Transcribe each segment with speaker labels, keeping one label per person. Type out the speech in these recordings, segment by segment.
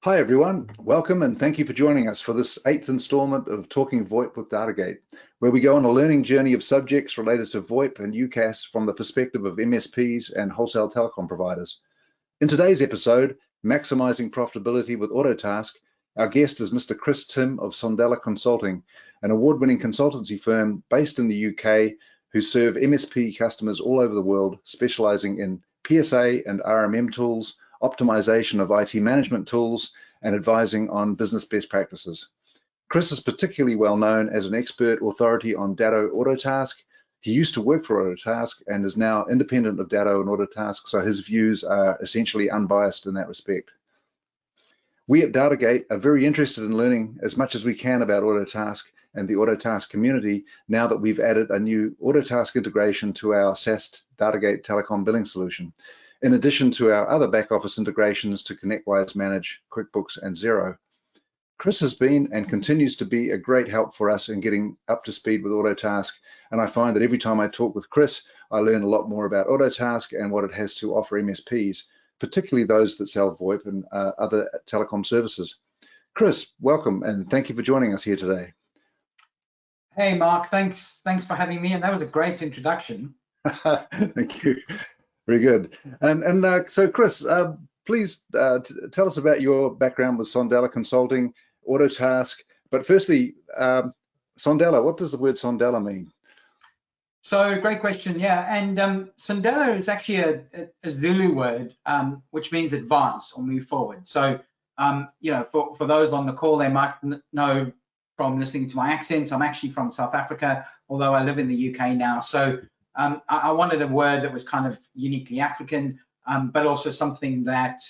Speaker 1: Hi everyone, welcome and thank you for joining us for this 8th installment of Talking VoIP with Datagate, where we go on a learning journey of subjects related to VoIP and UCaaS from the perspective of MSPs and wholesale telecom providers. In today's episode, Maximizing Profitability with Autotask, our guest is Mr. Timm of Sondela Consulting, an award-winning consultancy firm based in the UK who serve MSP customers all over the world, specializing in PSA and RMM tools, optimization of IT management tools, and advising on business best practices. Chris is particularly well known as an expert authority on Datto Autotask. He used to work for Autotask and is now independent of Datto and Autotask, so his views are essentially unbiased in that respect. We at Datagate are very interested in learning as much as we can about Autotask and the Autotask community now that we've added a new Autotask integration to our SaaS Datagate Telecom billing solution, in addition to our other back office integrations to ConnectWise Manage, QuickBooks, and Xero. Chris has been and continues to be a great help for us in getting up to speed with Autotask, and I find that every time I talk with Chris, I learn a lot more about Autotask and what it has to offer MSPs, particularly those that sell VoIP and other telecom services. Chris, welcome, and thank you for joining us here today.
Speaker 2: Hey, Mark, thanks for having me, and that was a great introduction.
Speaker 1: Thank you. Very good. And so, Chris, please tell us about your background with Sondela Consulting, Autotask. But firstly, Sondela, what does the word Sondela mean?
Speaker 2: So, great question. Yeah, and Sondela is actually a Zulu word, which means advance or move forward. So, for those on the call, they might know from listening to my accent, I'm actually from South Africa, although I live in the UK now. So I wanted a word that was kind of uniquely African, but also something that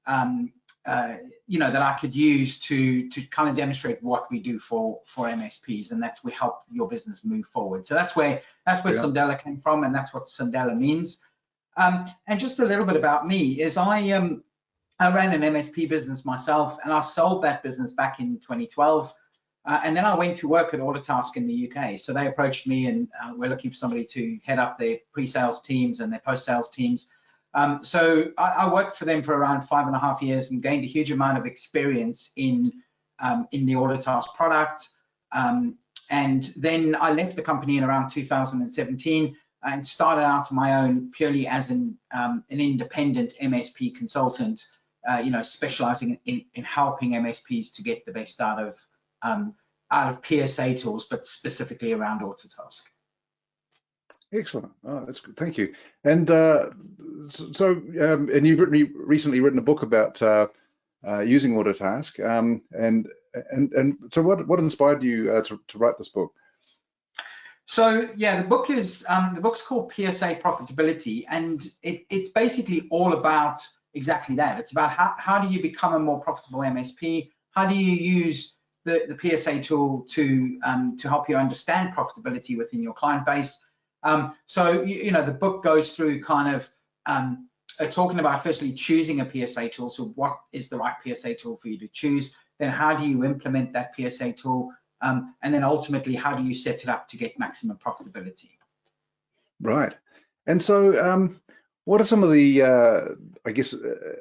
Speaker 2: that I could use to kind of demonstrate what we do for MSPs, and that's we help your business move forward. So that's where Sondela came from, and that's what Sondela means. And just a little bit about me is I ran an MSP business myself, and I sold that business back in 2012. And then I went to work at Autotask in the UK. So they approached me and we're looking for somebody to head up their pre-sales teams and their post-sales teams. So I worked for them for around 5.5 years and gained a huge amount of experience in the Autotask product. And then I left the company in around 2017 and started out on my own purely as an independent MSP consultant, specializing in helping MSPs to get the best out of PSA tools, but specifically around Autotask.
Speaker 1: Excellent. Oh, that's good. Thank you. And and you've recently written a book about using Autotask. And so, what inspired you to write this book?
Speaker 2: So yeah, the book's called PSA Profitability, and it's basically all about exactly that. It's about how do you become a more profitable MSP? How do you use the PSA tool to help you understand profitability within your client base? So the book goes through kind of talking about firstly choosing a PSA tool. So what is the right PSA tool for you to choose? Then how do you implement that PSA tool? And then ultimately, how do you set it up to get maximum profitability? Right.
Speaker 1: And so what are some of the,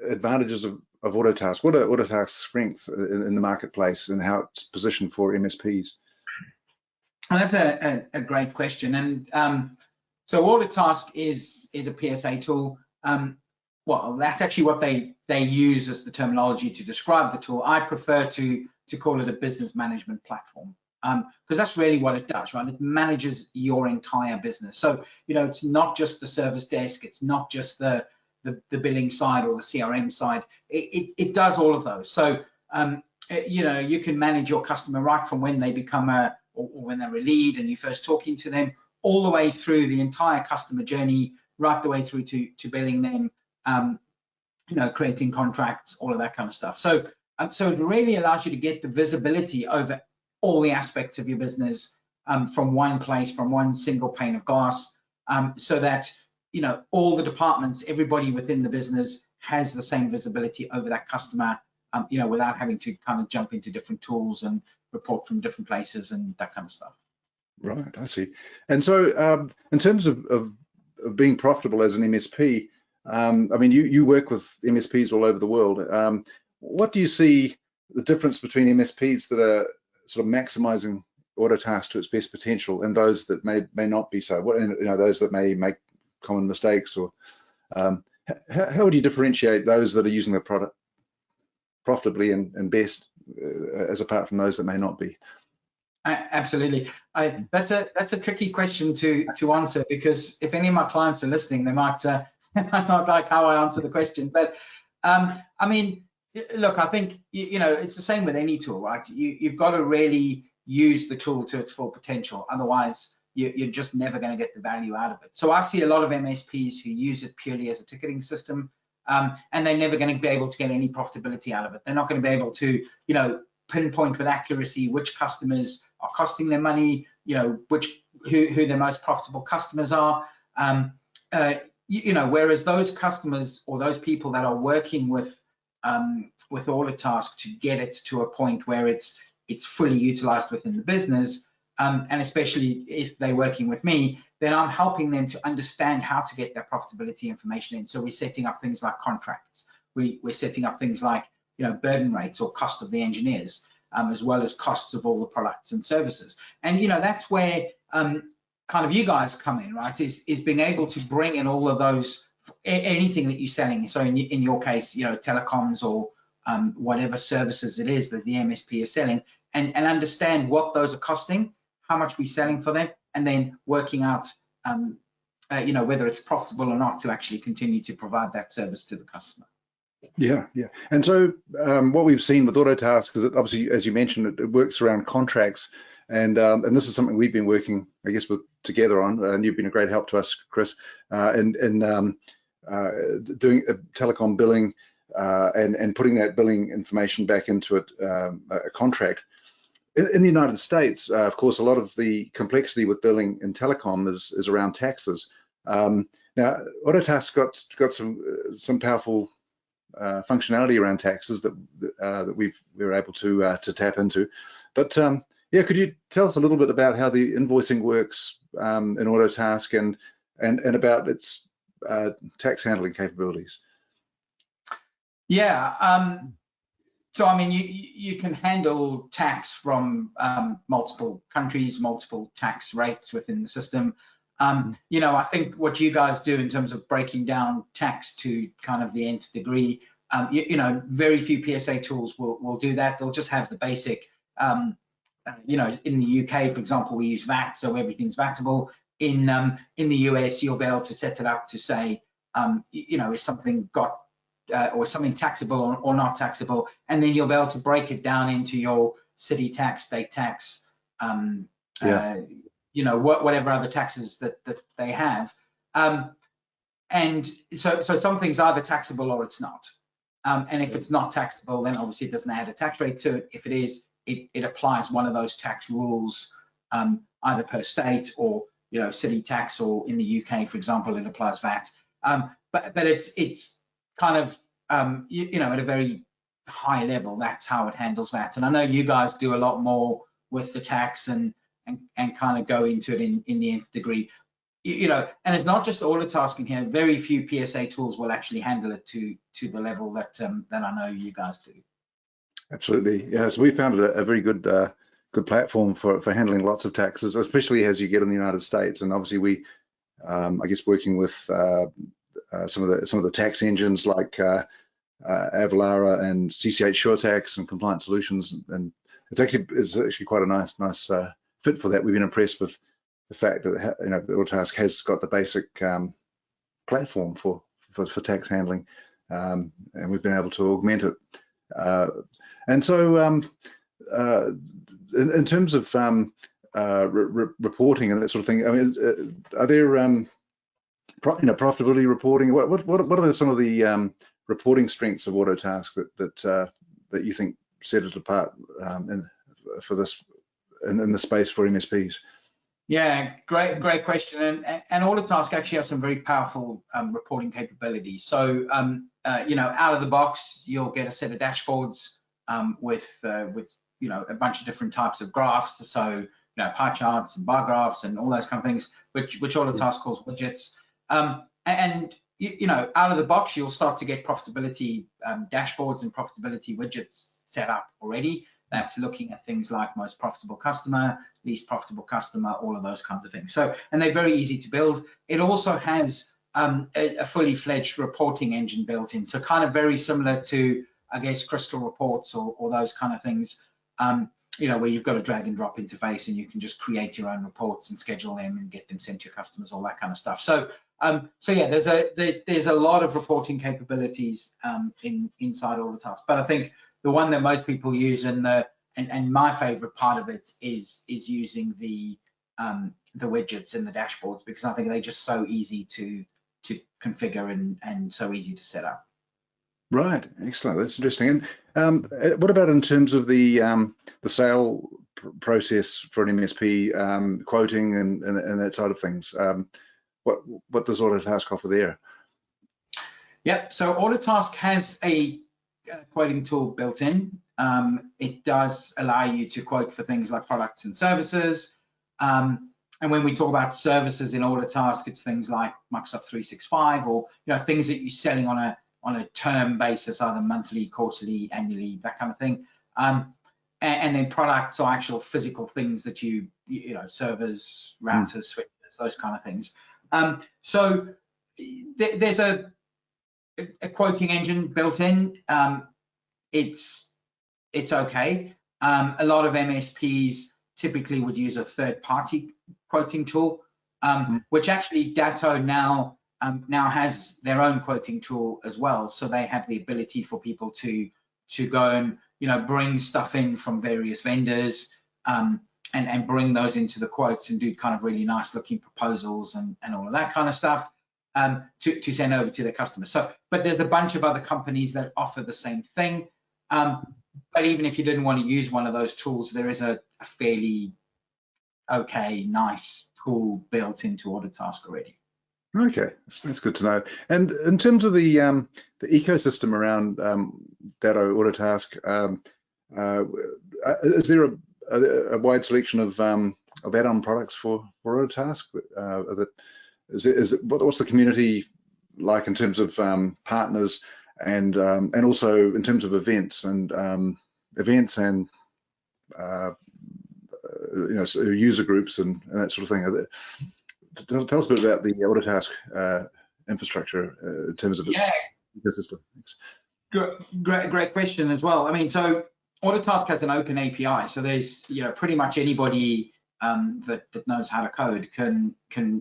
Speaker 1: advantages of Autotask? What are Autotask's strengths in the marketplace and how it's positioned for MSPs?
Speaker 2: Well, that's a great question. And so Autotask is a PSA tool. Well, that's actually what they use as the terminology to describe the tool. I prefer to call it a business management platform, because that's really what it does, right? It manages your entire business. So, it's not just the service desk, it's not just the billing side or the CRM side. It does all of those. So, you can manage your customer right from when they become or when they're a lead and you're first talking to them, all the way through the entire customer journey, right the way through to billing them, creating contracts, all of that kind of stuff. So it really allows you to get the visibility over all the aspects of your business from one place, from one single pane of glass, so that all the departments, everybody within the business has the same visibility over that customer, without having to kind of jump into different tools and report from different places and that kind of stuff.
Speaker 1: Right, I see. And so in terms of being profitable as an MSP, I mean, you work with MSPs all over the world. what do you see the difference between MSPs that are sort of maximizing Autotask to its best potential and those that may not be so? What, those that may make common mistakes, or how would you differentiate those that are using the product profitably and best, as apart from those that may not be?
Speaker 2: Absolutely. That's a tricky question to answer, because if any of my clients are listening, they might not like how I answer the question. But I mean, look, I think it's the same with any tool, right? You've got to really use the tool to its full potential. Otherwise, you're just never going to get the value out of it. So I see a lot of MSPs who use it purely as a ticketing system, and they're never going to be able to get any profitability out of it. They're not going to be able to, pinpoint with accuracy which customers are costing them money, who their most profitable customers are. Whereas those customers or those people that are working with Autotask to get it to a point where it's fully utilized within the business, and especially if they're working with me, then I'm helping them to understand how to get that profitability information in. So we're setting up things like contracts. We're setting up things like burden rates or cost of the engineers, as well as costs of all the products and services. And that's where kind of you guys come in, right? Is being able to bring in all of those, anything that you're selling. So in your case, telecoms or whatever services it is that the MSP is selling, and understand what those are costing, how much we're selling for them, and then working out whether it's profitable or not to actually continue to provide that service to the customer.
Speaker 1: Yeah. And so what we've seen with Autotask is that obviously, as you mentioned, it works around contracts, and this is something we've been working, I guess, together on, and you've been a great help to us, Chris, in doing telecom billing and putting that billing information back into a contract. In the United States, of course, a lot of the complexity with billing in telecom is around taxes. Now, Autotask got some powerful functionality around taxes that we were able to tap into. But yeah, could you tell us a little bit about how the invoicing works in Autotask and about its tax handling capabilities?
Speaker 2: Yeah. So I mean, you can handle tax from multiple countries, multiple tax rates within the system. I think what you guys do in terms of breaking down tax to kind of the nth degree, very few PSA tools will do that. They'll just have the basic, in the UK, for example, we use VAT, so everything's VATable. In the US, you'll be able to set it up to say, is something got or something taxable or not taxable, and then you'll be able to break it down into your city tax, state tax, whatever other taxes that they have. And so something's either taxable or it's not. And if it's not taxable, then obviously it doesn't add a tax rate to it. If it is, it applies one of those tax rules, either per state or city tax, or in the UK, for example, it applies VAT. But it's kind of at a very high level, that's how it handles that. And I know you guys do a lot more with the tax and kind of go into it in the nth degree. And it's not just autotasking here. Very few PSA tools will actually handle it to the level that I know you guys do.
Speaker 1: Absolutely, yeah. So we found it a very good platform for handling lots of taxes, especially as you get in the United States. And obviously, we, I guess, working with some of the tax engines like Avalara and CCH SureTax and Compliance Solutions, and it's actually quite a nice fit for that. We've been impressed with the fact that the Autotask has got the basic platform for tax handling, and we've been able to augment it. And so, in terms of reporting and that sort of thing, I mean, are there profitability reporting? What are some of the reporting strengths of Autotask that you think set it apart for this in the space for MSPs?
Speaker 2: Yeah, great question. And Autotask actually has some very powerful reporting capabilities. So out of the box, you'll get a set of dashboards with a bunch of different types of graphs. So pie charts and bar graphs and all those kind of things, which Autotask calls widgets. And you know, out of the box, you'll start to get profitability dashboards and profitability widgets set up already. That's looking at things like most profitable customer, least profitable customer, all of those kinds of things. So, and they're very easy to build. It also has a fully fledged reporting engine built in. So kind of very similar to, I guess, Crystal Reports or those kind of things, you know, where you've got a drag and drop interface and you can just create your own reports and schedule them and get them sent to your customers, all that kind of stuff. So, so yeah, there's a lot of reporting capabilities inside Autotask. But I think the one that most people use and my favorite part of it is using the widgets and the dashboards, because I think they're just so easy to configure and so easy to set up.
Speaker 1: Right, excellent. That's interesting. And what about in terms of the sale process for an MSP, quoting and that side of things? What does Autotask offer there?
Speaker 2: Yep. So Autotask has a quoting tool built in. It does allow you to quote for things like products and services. And when we talk about services in Autotask, it's things like Microsoft 365 or, you know, things that you're selling on a term basis, either monthly, quarterly, annually, that kind of thing. And then products are actual physical things that you know, servers, routers, switches, those kind of things. So there's a quoting engine built in. It's okay. A lot of MSPs typically would use a third-party quoting tool, which actually Datto now has their own quoting tool as well. So they have the ability for people to go and, you know, bring stuff in from various vendors and bring those into the quotes and do kind of really nice looking proposals and all of that kind of stuff to send over to their customers. So, but there's a bunch of other companies that offer the same thing. But even if you didn't want to use one of those tools, there is a fairly okay, nice tool built into Autotask already.
Speaker 1: Okay, that's good to know. And in terms of the ecosystem around Datto Autotask, is there a wide selection of add-on products for Autotask? What's the community like in terms of partners and also in terms of events and you know, so user groups and that sort of thing? Tell us a bit about the Autotask infrastructure in terms of its ecosystem. Thanks.
Speaker 2: Great question as well. I mean, so Autotask has an open API, so there's, you know, pretty much anybody that knows how to code can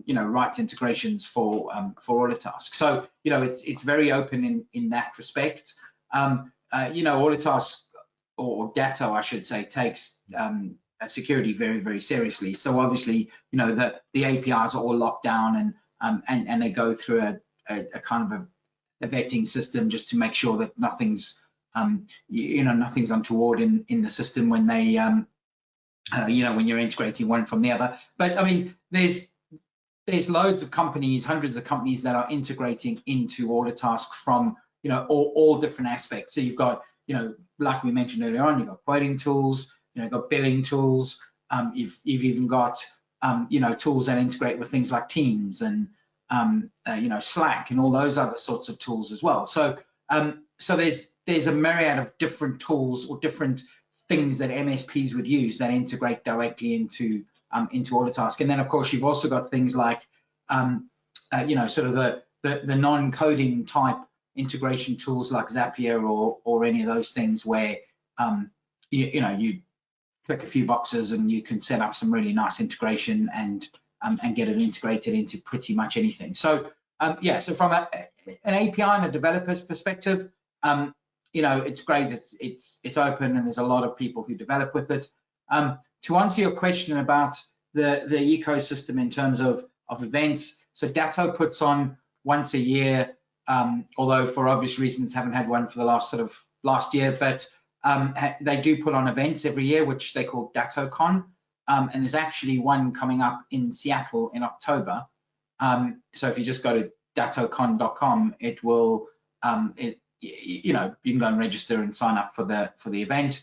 Speaker 2: you know, write integrations for Autotask. So, you know, it's very open in that respect. You know, Autotask or Datto, I should say, takes security very, very seriously. So obviously, you know, the APIs are all locked down and they go through a kind of a vetting system just to make sure that nothing's you know, nothing's untoward in the system when they you know, when you're integrating one from the other. But I mean, there's loads of companies, hundreds of companies that are integrating into Autotask from, you know, all different aspects. So you've got, you know, like we mentioned earlier on, you've got quoting tools, you know, you've got billing tools, you've even got you know, tools that integrate with things like Teams and you know, Slack and all those other sorts of tools as well. So so there's a myriad of different tools or different things that MSPs would use that integrate directly into Autotask. And then of course you've also got things like you know, sort of the non-coding type integration tools like Zapier or any of those things where you know, you click a few boxes and you can set up some really nice integration and get it integrated into pretty much anything. So yeah, so from an API and a developer's perspective, you know, it's great. It's open and there's a lot of people who develop with it. To answer your question about the ecosystem in terms of events, so Datto puts on once a year, although for obvious reasons haven't had one for the last year, but they do put on events every year, which they call DattoCon, and there's actually one coming up in Seattle in October. So if you just go to dattocon.com, it will, you know, you can go and register and sign up for the event.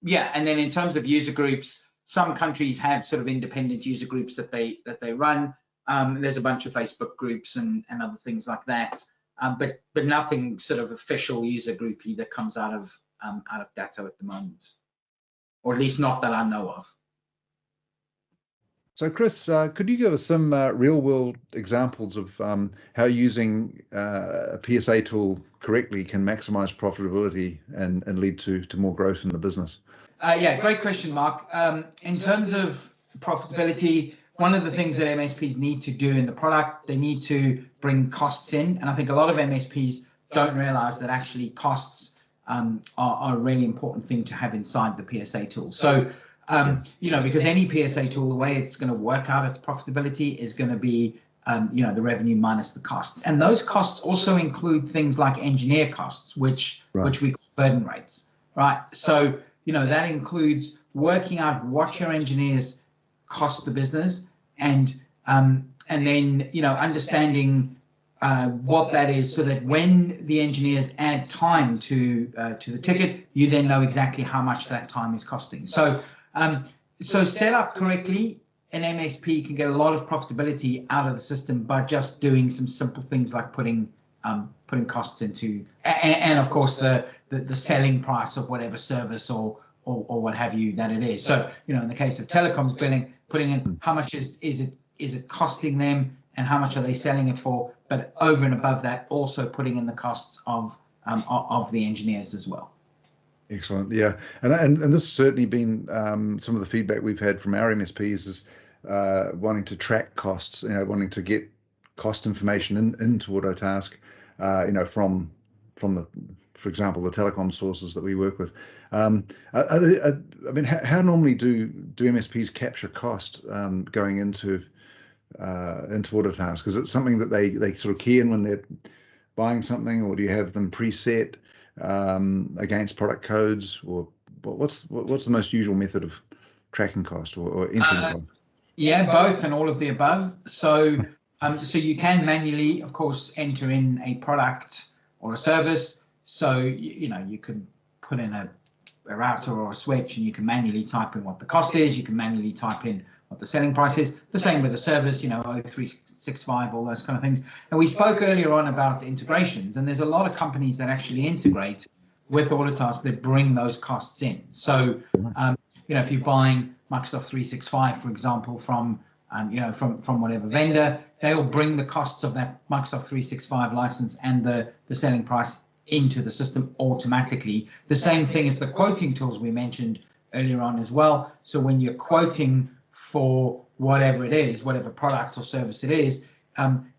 Speaker 2: Yeah, and then in terms of user groups, some countries have sort of independent user groups that they run. There's a bunch of Facebook groups and other things like that, but nothing sort of official user groupy that comes out of Datto at the moment, or at least not that I know of.
Speaker 1: So Chris, could you give us some real-world examples of how using a PSA tool correctly can maximize profitability and lead to more growth in the business?
Speaker 2: Yeah, great question, Mark. In terms of profitability, one of the things that MSPs need to do in the product, they need to bring costs in. And I think a lot of MSPs don't realize that actually costs are a really important thing to have inside the PSA tool. So, because any PSA tool, the way it's going to work out its profitability is going to be, the revenue minus the costs. And those costs also include things like engineer costs, which we call burden rates, right? So, that includes working out what your engineers cost the business and then, understanding what that is, so that when the engineers add time to the ticket, you then know exactly how much that time is costing. So set up correctly, an MSP can get a lot of profitability out of the system by just doing some simple things like putting costs into, and of course the selling price of whatever service or what have you that it is. So in the case of telecoms billing, putting in how much is it costing them and how much are they selling it for, but over and above that, also putting in the costs of the engineers as well.
Speaker 1: Excellent. Yeah, and this has certainly been some of the feedback we've had from our MSPs is wanting to track costs, wanting to get cost information into Autotask, from the, for example, the telecom sources that we work with. How normally do MSPs capture cost going into Autotask? Is it something that they sort of key in when they're buying something, or do you have them preset against product codes, or what's the most usual method of tracking cost or entering cost?
Speaker 2: Yeah, both and all of the above. So you can manually, of course, enter in a product or a service. So you can put in a router or a switch, and you can manually type in what the cost is. You can manually type in what the selling price is. The same with the service, O365, all those kind of things. And we spoke earlier on about integrations, and there's a lot of companies that actually integrate with Autotask that bring those costs in. So, if you're buying Microsoft 365, for example, from whatever vendor, they'll bring the costs of that Microsoft 365 license and the selling price into the system automatically. The same thing as the quoting tools we mentioned earlier on as well. So when you're quoting for whatever it is, whatever product or service it is,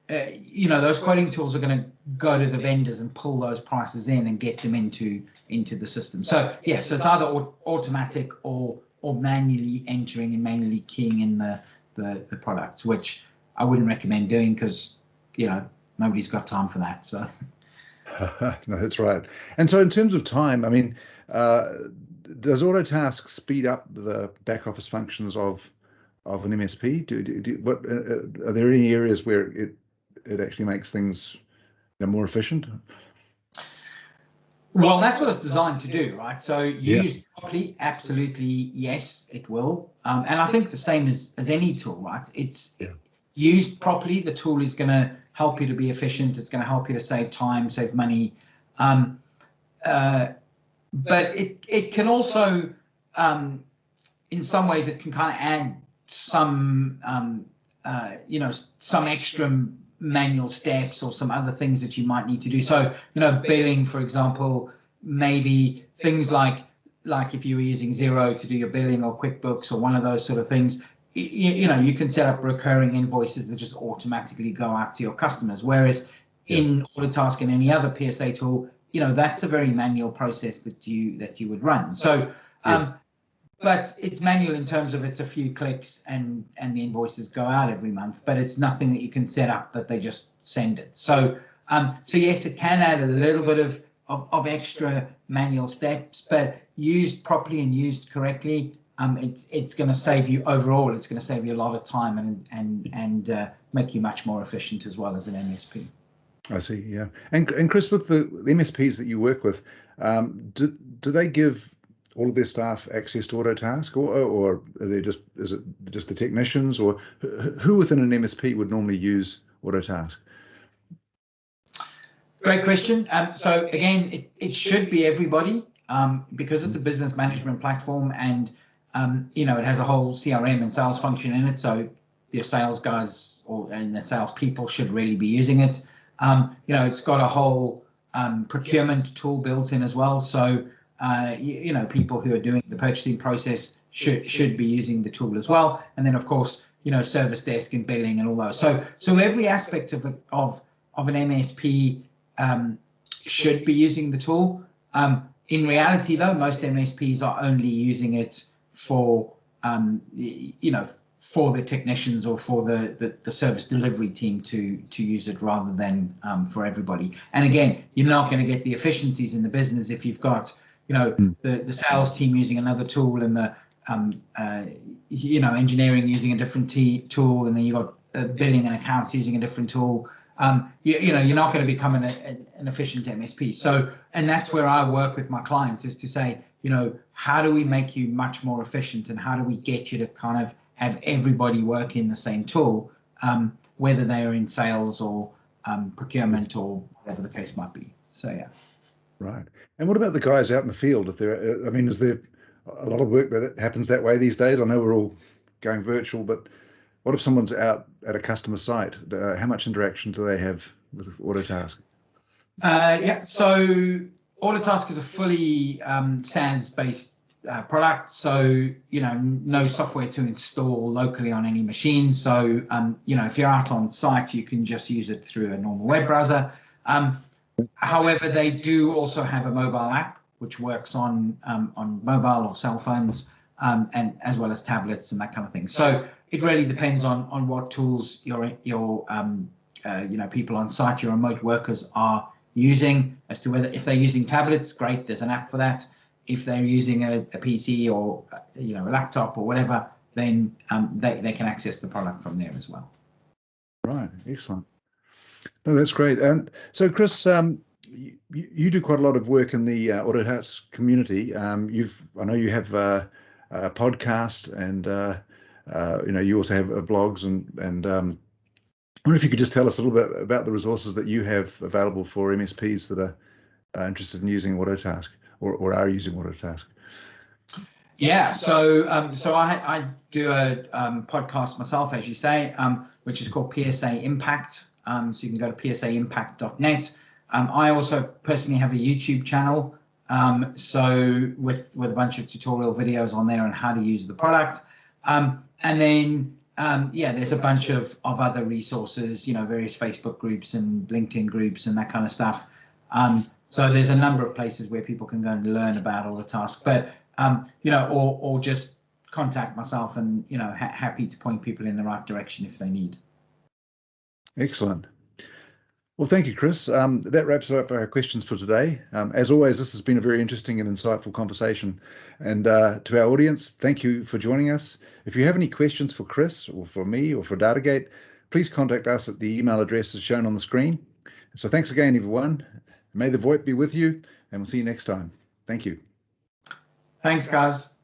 Speaker 2: those quoting tools are going to go to the vendors and pull those prices in and get them into the system. So so it's either automatic or manually entering and manually keying in the products, which I wouldn't recommend doing because nobody's got time for that. So
Speaker 1: no, that's right. And so in terms of time, does Autotask speed up the back office functions of an MSP? Are there any areas where it actually makes things more efficient?
Speaker 2: Well, that's what it's designed to do, right? So used properly, absolutely, yes, it will. And I think the same as any tool, right? It's used properly. The tool is going to help you to be efficient. It's going to help you to save time, save money. But it can also, in some ways, it can kind of add some extra manual steps or some other things that you might need to do. So, billing, for example, maybe things like if you were using Xero to do your billing or QuickBooks or one of those sort of things, you can set up recurring invoices that just automatically go out to your customers. Whereas in Autotask and any other PSA tool, that's a very manual process that you would run. So, but it's manual in terms of it's a few clicks and the invoices go out every month, but it's nothing that you can set up that they just send it. So yes, it can add a little bit of extra manual steps, but used properly and used correctly, it's going to save you overall. It's going to save you a lot of time and make you much more efficient as well as an MSP.
Speaker 1: I see. Yeah. And Chris, with the MSPs that you work with, do they give all of their staff access to Autotask, or are they is it just the technicians, or who within an MSP would normally use Autotask?
Speaker 2: Great question. So again, it should be everybody, because it's a business management platform, and it has a whole CRM and sales function in it. So your sales guys and the sales people should really be using it. It's got a whole procurement tool built in as well. So people who are doing the purchasing process should be using the tool as well. And then of course, service desk and billing and all those. So every aspect of an MSP should be using the tool. In reality, though, most MSPs are only using it for for the technicians or for the service delivery team to use it, rather than for everybody. And again, you're not going to get the efficiencies in the business if you've got the sales team using another tool, and the engineering using a different tool, and then you've got billing and accounts using a different tool. You're not going to become an efficient MSP. So, and that's where I work with my clients, is to say, how do we make you much more efficient, and how do we get you to kind of have everybody work in the same tool, whether they are in sales or procurement or whatever the case might be. So yeah.
Speaker 1: Right. And what about the guys out in the field? Is there a lot of work that happens that way these days? I know we're all going virtual, but what if someone's out at a customer site? How much interaction do they have with Autotask?
Speaker 2: So Autotask is a fully SaaS-based product. So, no software to install locally on any machine. So, if you're out on site, you can just use it through a normal web browser. However, they do also have a mobile app, which works on mobile or cell phones, and as well as tablets and that kind of thing. So it really depends on what tools your people on site, your remote workers, are using, as to whether, if they're using tablets, great, there's an app for that. If they're using a PC or a laptop or whatever, then they can access the product from there as well. Right,
Speaker 1: excellent. No, that's great. And so, Chris, you do quite a lot of work in the Autotask community. I know you have a podcast, and you also have blogs, and I wonder if you could just tell us a little bit about the resources that you have available for MSPs that are interested in using Autotask, or are using Autotask.
Speaker 2: Yeah, so I do a podcast myself, as you say, which is called PSA Impact. So you can go to psaimpact.net. I also personally have a YouTube channel, so with a bunch of tutorial videos on there on how to use the product. And then there's a bunch of other resources, various Facebook groups and LinkedIn groups and that kind of stuff. So there's a number of places where people can go and learn about Autotask, but or just contact myself, and happy to point people in the right direction if they need.
Speaker 1: Excellent. Well, thank you, Chris. That wraps up our questions for today. As always, this has been a very interesting and insightful conversation. And to our audience, thank you for joining us. If you have any questions for Chris, or for me, or for Datagate, please contact us at the email addresses shown on the screen. So thanks again, everyone. May the VoIP be with you, and we'll see you next time. Thank you.
Speaker 2: Thanks, guys.